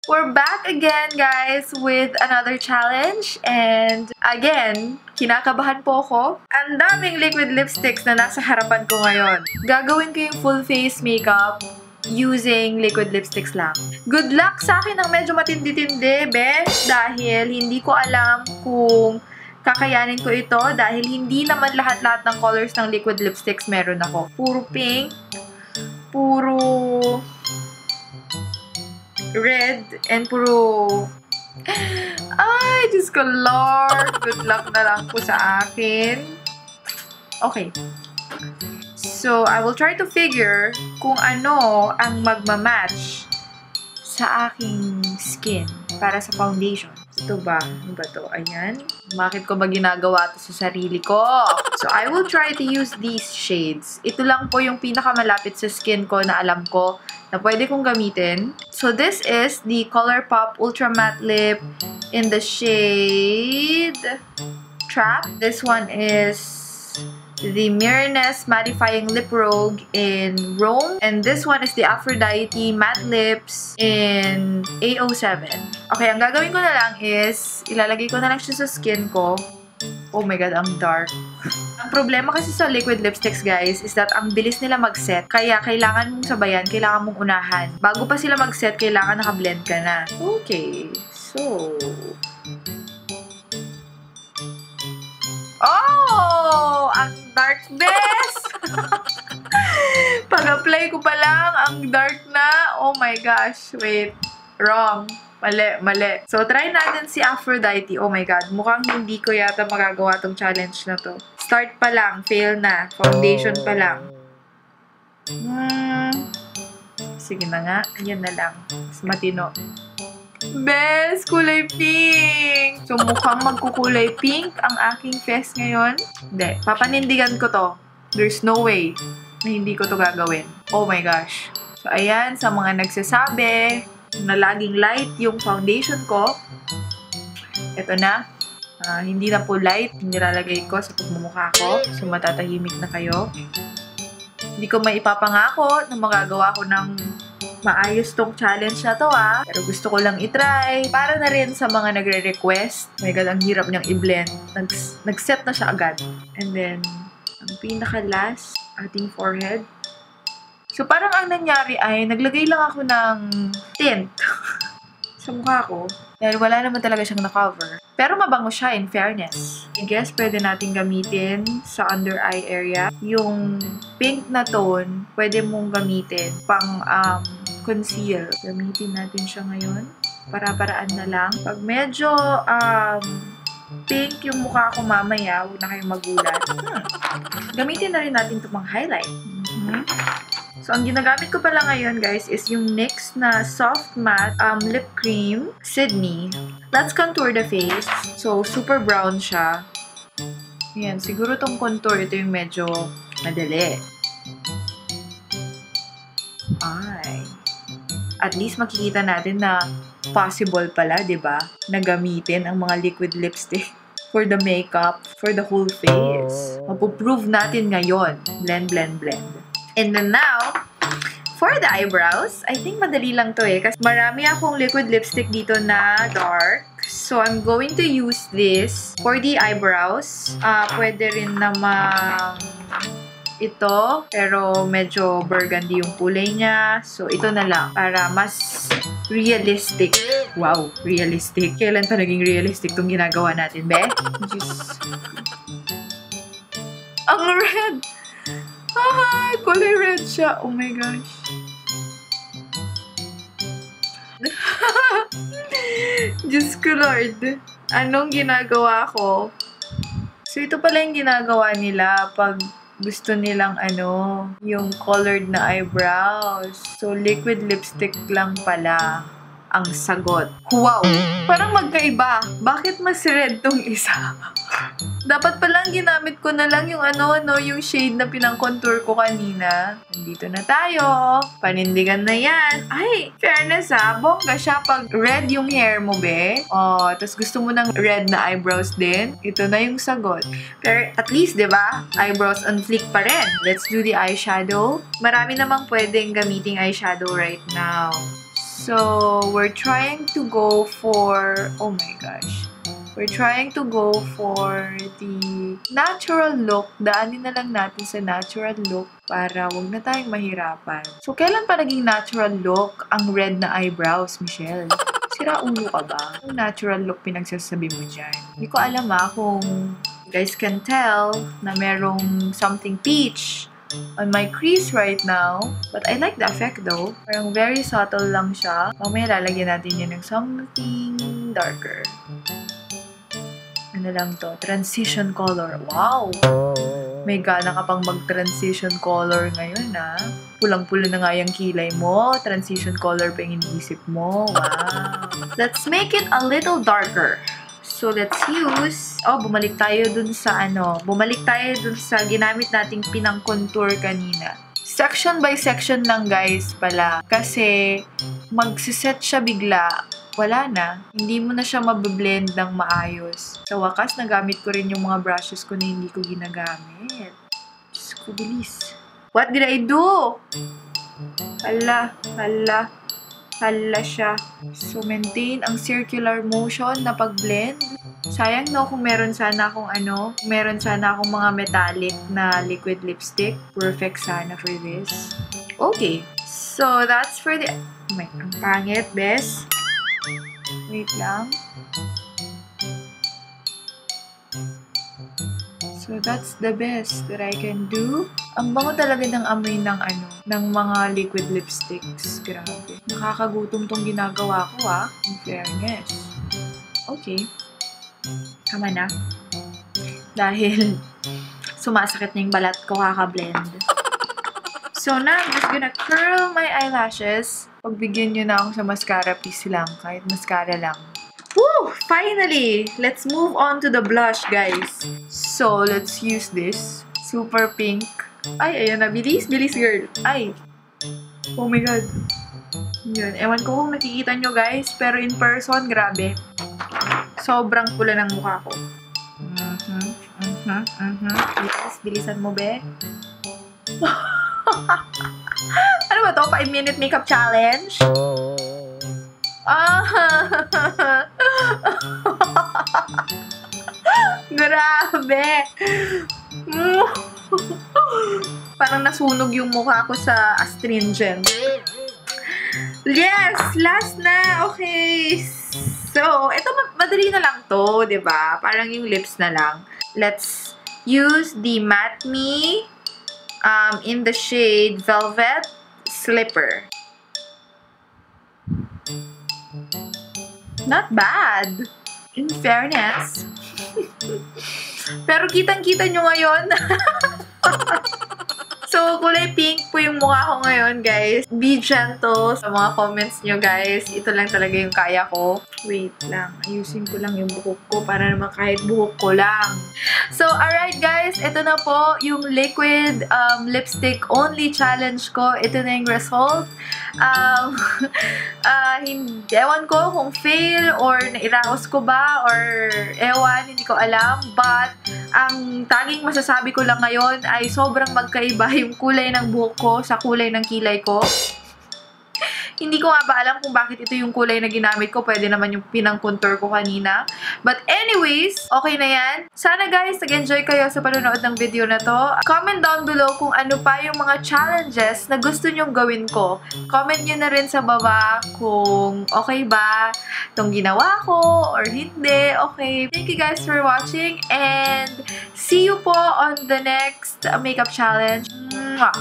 We're back again, guys, with another challenge. And again, kinakabahan po ako. Ang daming liquid lipsticks na nasa harapan ko ngayon. Gagawin ko yung full face makeup using liquid lipsticks lang. Good luck sa akin ng medyo matindi-tindi, bes, dahil hindi ko alam kung kakayanin ko ito dahil hindi naman lahat-lahat ng colors ng liquid lipsticks meron ako. Puro pink, puro red, and puro... Ay, Diyos ko, Lord! Good luck na lang po sa akin. Okay. So, I will try to figure kung ano ang magmamatch sa aking skin para sa foundation. Ito ba? Ano ba to? Ayan. Bakit ko ba ginagawa to sa sarili ko? So, I will try to use these shades. Ito lang po yung pinakamalapit sa skin ko na alam ko na pwede kong gamitin. So, this is the ColourPop Ultra Matte Lip in the shade Trap. This one is the Mirrorness Mattifying Lip Rogue in Rome. And this one is the Aphrodite Matte Lips in A07. Okay, ang gagawin ko na lang is, ilalagay ko na lang siya sa skin ko. Oh my god, ang dark. Ang problema kasi sa liquid lipsticks, guys, is that ang bilis nila mag-set. Kaya kailangan mong sabayan, kailangan mong unahan. Bago pa sila mag-set, kailangan naka-blend ka na. Okay, so... Oh! Ang dark, best! Pag-apply ko pa lang, ang dark na. Oh my gosh. Wait. Wrong. Mali. So, try natin si Aphrodite. Oh my god. Mukhang hindi ko yata magagawa tong challenge na to. Start pa lang. Fail na. Foundation pa lang. Sige na nga. Yan na lang. Mas matino. Best! Kulay pink! So, mukhang magkukulay pink ang aking face ngayon. Hindi. Papanindigan ko to. There's no way na hindi ko to gagawin. Oh my gosh. So, ayan. Sa mga nagsasabi na laging light yung foundation ko. Ito na. Hindi na po light. Nilalagay ko sa pagmumukha ko. So, matatahimik na kayo. Hindi ko may ipapangako na magagawa ko ng maayos tong challenge na to, Pero gusto ko lang itry. Para na rin sa mga nagre-request. Oh my god, ang hirap niyang i-blend. Nag-set na siya agad. And then, ang pinaka-last, ating forehead. So, parang ang nangyari ay, naglagay lang ako ng tint sa mukha ko. Dahil wala naman talaga siyang na-cover. Pero mabango siya, in fairness. I guess, pwede natin gamitin sa under eye area. Yung pink na tone, pwede mong gamitin pang conceal. Gamitin natin siya ngayon. Para-paraan na lang. Pag medyo pink yung mukha ko mamaya, huwag na kayong magulat. Gamitin na rin natin ito pang highlight. So, ang ginagamit ko pala ngayon, guys, is yung NYX na Soft Matte Lip Cream Sydney. Let's contour the face. So, super brown siya. Ayan, siguro tong contour, ito yung medyo madali. Ay. At least makikita natin na possible pala, diba? Na gamitin ang mga liquid lipstick for the makeup, for the whole face. Mapuprove natin ngayon. Blend, blend, blend. And then now, for the eyebrows, I think madali lang to kasi marami akong liquid lipstick dito na dark. So, I'm going to use this for the eyebrows. Pwede rin namang ito, pero medyo burgundy yung kulay niya. So, ito na lang para mas realistic. Wow, realistic. Kailan pa naging realistic itong ginagawa natin, be? Just... Ang red! Ay, kulay red siya. Oh my gosh. Diyos ko, Lord. Anong ginagawa ko? So, ito pala yung ginagawa nila pag gusto nilang yung colored na eyebrows. So, liquid lipstick lang pala ang sagot. Wow! Parang magkaiba. Bakit mas red tong isa? Dapat palang ginamit ko na lang yung yung shade na pinang-contour ko kanina. Nandito na tayo. Panindigan na yan. Ay, fairness bongga siya pag red yung hair mo, be. Oh, tapos gusto mo ng red na eyebrows din. Ito na yung sagot. Pero at least, di ba? Eyebrows on fleek pa rin. Let's do the eyeshadow. Marami namang pwedeng gamiting eyeshadow right now. So, we're trying to go for... Oh my gosh. We're trying to go for the natural look. Daanin na lang natin sa natural look para wag na tayong mahirapan. So, kailan pa naging natural look ang red na eyebrows, Michelle? Sira ulo ka ba? Ang natural look pinagsasabi mo dyan. Hindi ko alam kung you guys can tell na merong something peach on my crease right now. But I like the effect though. Parang very subtle lang siya. Mamaya lalagyan natin yan ng something darker. Ano lang to? Transition color. Wow! May gana ka pang mag-transition color ngayon, Pulang-pula na nga yung kilay mo. Transition color pa yung iniisip mo. Wow! Let's make it a little darker. So, let's use... Oh, bumalik tayo dun sa ginamit nating pinang-contour kanina. Section by section lang, guys, pala. Kasi, magsiset siya bigla. Wala na. Hindi mo na siya mabiblend ng maayos. Sa wakas, nagamit ko rin yung mga brushes ko na hindi ko ginagamit. Diyos ko, bilis. What did I do? Hala siya. So, maintain ang circular motion na pag-blend. Sayang no kung meron sana akong mga metallic na liquid lipstick. Perfect sana for this. Okay. So, that's for the... ang pangit, bes. Wait lang. So, that's the best that I can do. Ang bango talaga ng amoy ng mga liquid lipsticks. Grabe. Nakakagutom tong ginagawa ko, in fairness. Okay. Tama na. Dahil sumasakit na yung balat ko kaka-blend. So, now, I'm just gonna curl my eyelashes. Pagbigyan nyo na ako sa mascara, please lang. Kahit mascara lang. Woo! Finally! Let's move on to the blush, guys. So, let's use this. Super pink. Ay, ayan na. Bilis, girl. Ay. Oh my God. Yun. Ewan ko kung nakikita nyo, guys. Pero in person, grabe. Sobrang pula ng mukha ko. Bilisan mo, be. Ano ba to? 5-minute makeup challenge? Grabe! Parang nasunog yung mukha ko sa astringent. Yes! Last na! Okay! So, ito madali na lang to, diba? Parang yung lips na lang. Let's use the Matte Me in the shade Velvet Slipper. Not bad. In fairness. Pero kitang-kita nyo ngayon. So, kulay pink po yung mukha ko ngayon, guys. Be gentle sa mga comments nyo, guys. Ito lang talaga yung kaya ko. Wait lang. Ayusin ko lang yung buhok ko para naman kahit buhok ko lang. So, alright, guys. Ito na po yung liquid lipstick only challenge ko. Ito na yung result. Ewan ko kung fail or nairaos ko ba or ewan, hindi ko alam. But, ang tanging masasabi ko lang ngayon ay sobrang magkaiba yung kulay ng buhok ko sa kulay ng kilay ko. Hindi ko nga ba alam kung bakit ito yung kulay na ginamit ko. Pwede naman yung pinang-contour ko kanina. But anyways, okay na yan. Sana guys, nag-enjoy kayo sa panonood ng video na to. Comment down below kung ano pa yung mga challenges na gusto nyong gawin ko. Comment nyo na rin sa baba kung okay ba itong ginawa ko or hindi. Okay. Thank you guys for watching and see you po on the next makeup challenge. Mwah!